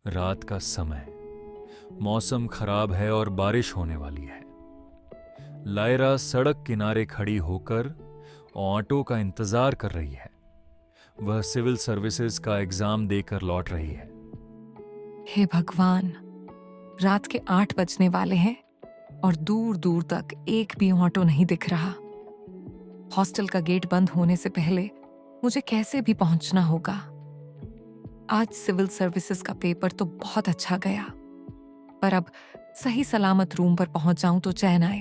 रात का समय, मौसम खराब है और बारिश होने वाली है। लायरा सड़क किनारे खड़ी होकर ऑटो का इंतजार कर रही है। वह सिविल सर्विसेज का एग्जाम देकर लौट रही है। हे भगवान, रात के 8 बजने वाले हैं और दूर दूर तक एक भी ऑटो नहीं दिख रहा। हॉस्टल का गेट बंद होने से पहले मुझे कैसे भी पहुंचना होगा। आज सिविल सर्विसेज का पेपर तो बहुत अच्छा गया, पर अब सही सलामत रूम पर पहुंच जाऊं तो चैन आए।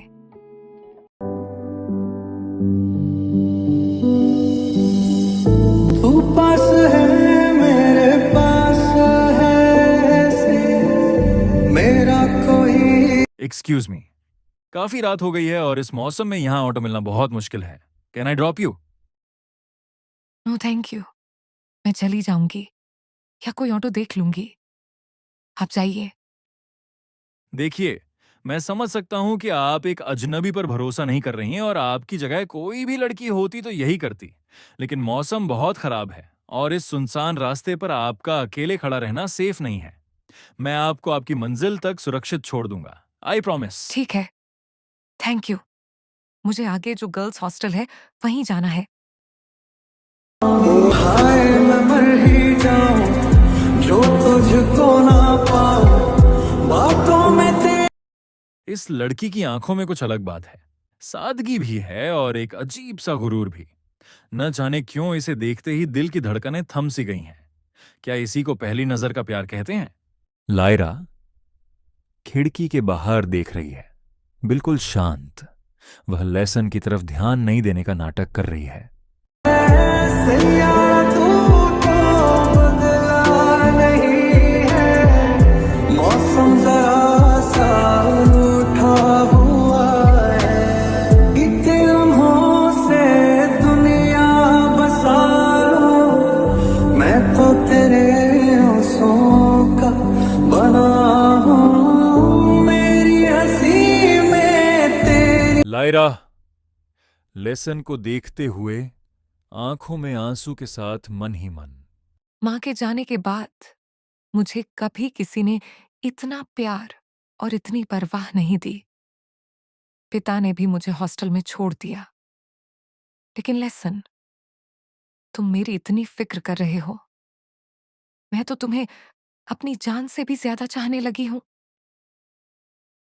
तू पास है, मेरे पास है ऐसे मेरा कोई। एक्सक्यूज मी, काफी रात हो गई है और इस मौसम में यहां ऑटो मिलना बहुत मुश्किल है। Can I drop you? No thank you, मैं चली जाऊंगी या कोई ऑटो देख लूंगी। आप जाइए। देखिए, मैं समझ सकता हूं कि आप एक अजनबी पर भरोसा नहीं कर रही हैं और आपकी जगह कोई भी लड़की होती तो यही करती। लेकिन मौसम बहुत खराब है और इस सुनसान रास्ते पर आपका अकेले खड़ा रहना सेफ नहीं है। मैं आपको आपकी मंजिल तक सुरक्षित छोड़ दूंगा, आई प्रॉमिस। ठीक है, थैंक यू। मुझे आगे जो गर्ल्स हॉस्टल है वहीं जाना है। हाय मैं मर ही जाऊं जो तुझको ना पाऊं बातों में इस लड़की की आंखों में कुछ अलग बात है। सादगी भी है और एक अजीब सा गुरूर भी। न जाने क्यों इसे देखते ही दिल की धड़कनें थम सी गई हैं। क्या इसी को पहली नजर का प्यार कहते हैं? लायरा खिड़की के बाहर देख रही है, बिल्कुल शांत। वह लेसन की तरफ ध्यान नहीं देने का नाटक कर रही है। सैया तू तो बदला नहीं है, मौसम जरा सा उठा हुआ है। इतने लम्हों से दुनिया बसा लूं, मैं तो तेरे आंसुओं का बना हूं, मेरी हंसी में तेरी। लायरा लेसन को देखते हुए आंखों में आंसू के साथ मन ही मन। माँ के जाने के बाद मुझे कभी किसी ने इतना प्यार और इतनी परवाह नहीं दी। पिता ने भी मुझे हॉस्टल में छोड़ दिया, लेकिन लेसन, तुम मेरी इतनी फिक्र कर रहे हो। मैं तो तुम्हें अपनी जान से भी ज्यादा चाहने लगी हूं।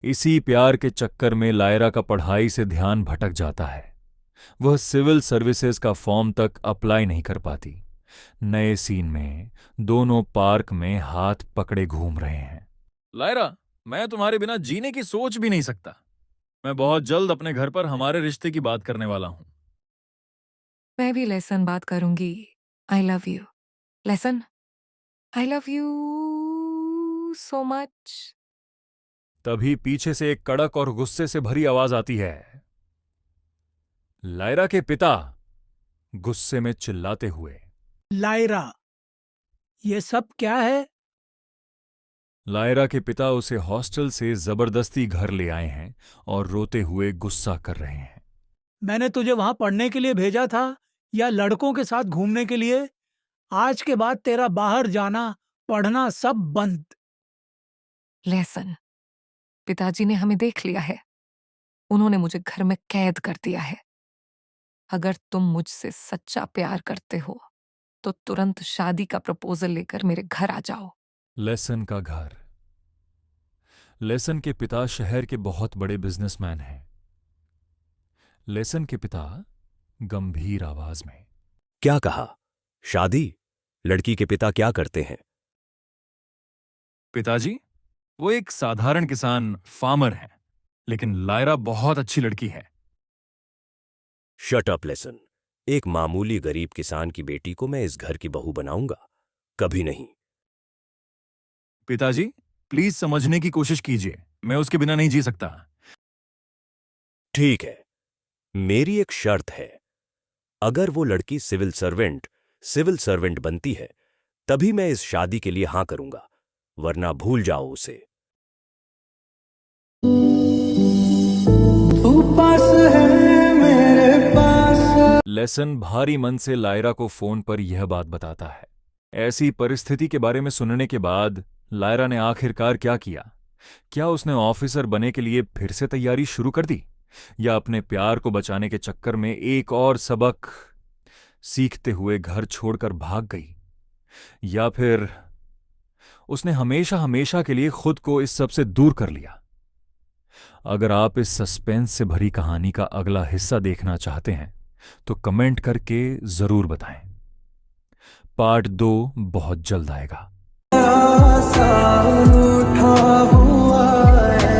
इसी प्यार के चक्कर में लायरा का पढ़ाई से ध्यान भटक जाता है। वह सिविल सर्विसेज का फॉर्म तक अप्लाई नहीं कर पाती। नए सीन में दोनों पार्क में हाथ पकड़े घूम रहे हैं। लायरा, मैं तुम्हारे बिना जीने की सोच भी नहीं सकता। मैं बहुत जल्द अपने घर पर हमारे रिश्ते की बात करने वाला हूं। मैं भी लेसन बात करूंगी। I love you lesson, I love you so much. तभी पीछे से एक कड़क और गुस्से से भरी आवाज आती है। लायरा के पिता गुस्से में चिल्लाते हुए। लायरा, ये सब क्या है? लायरा के पिता उसे हॉस्टल से जबरदस्ती घर ले आए हैं और रोते हुए गुस्सा कर रहे हैं। मैंने तुझे वहां पढ़ने के लिए भेजा था या लड़कों के साथ घूमने के लिए? आज के बाद तेरा बाहर जाना, पढ़ना सब बंद। लेसन, पिताजी ने हमें देख लिया है। उन्होंने मुझे घर में कैद कर दिया है। अगर तुम मुझसे सच्चा प्यार करते हो तो तुरंत शादी का प्रपोजल लेकर मेरे घर आ जाओ। लेसन का घर। लेसन के पिता शहर के बहुत बड़े बिजनेसमैन हैं। लेसन के पिता गंभीर आवाज में। क्या कहा? शादी? लड़की के पिता क्या करते हैं? पिताजी, वो एक साधारण किसान फार्मर हैं, लेकिन लायरा बहुत अच्छी लड़की है। Shut up lesson. एक मामूली गरीब किसान की बेटी को मैं इस घर की बहू बनाऊंगा? कभी नहीं। पिताजी, प्लीज समझने की कोशिश कीजिए। मैं उसके बिना नहीं जी सकता। ठीक है, मेरी एक शर्त है। अगर वो लड़की सिविल सर्वेंट बनती है, तभी मैं इस शादी के लिए हां करूंगा, वरना भूल जाओ उसे। तू पास है, मेरे पास। लेसन भारी मन से लायरा को फोन पर यह बात बताता है। ऐसी परिस्थिति के बारे में सुनने के बाद लायरा ने आखिरकार क्या किया? क्या उसने ऑफिसर बनने के लिए फिर से तैयारी शुरू कर दी, या अपने प्यार को बचाने के चक्कर में एक और सबक सीखते हुए घर छोड़कर भाग गई, या फिर उसने हमेशा हमेशा के लिए खुद को इस सब से दूर कर लिया? अगर आप इस सस्पेंस से भरी कहानी का अगला हिस्सा देखना चाहते हैं तो कमेंट करके जरूर बताएं। पार्ट 2 बहुत जल्द आएगा। सा उठा हुआ है।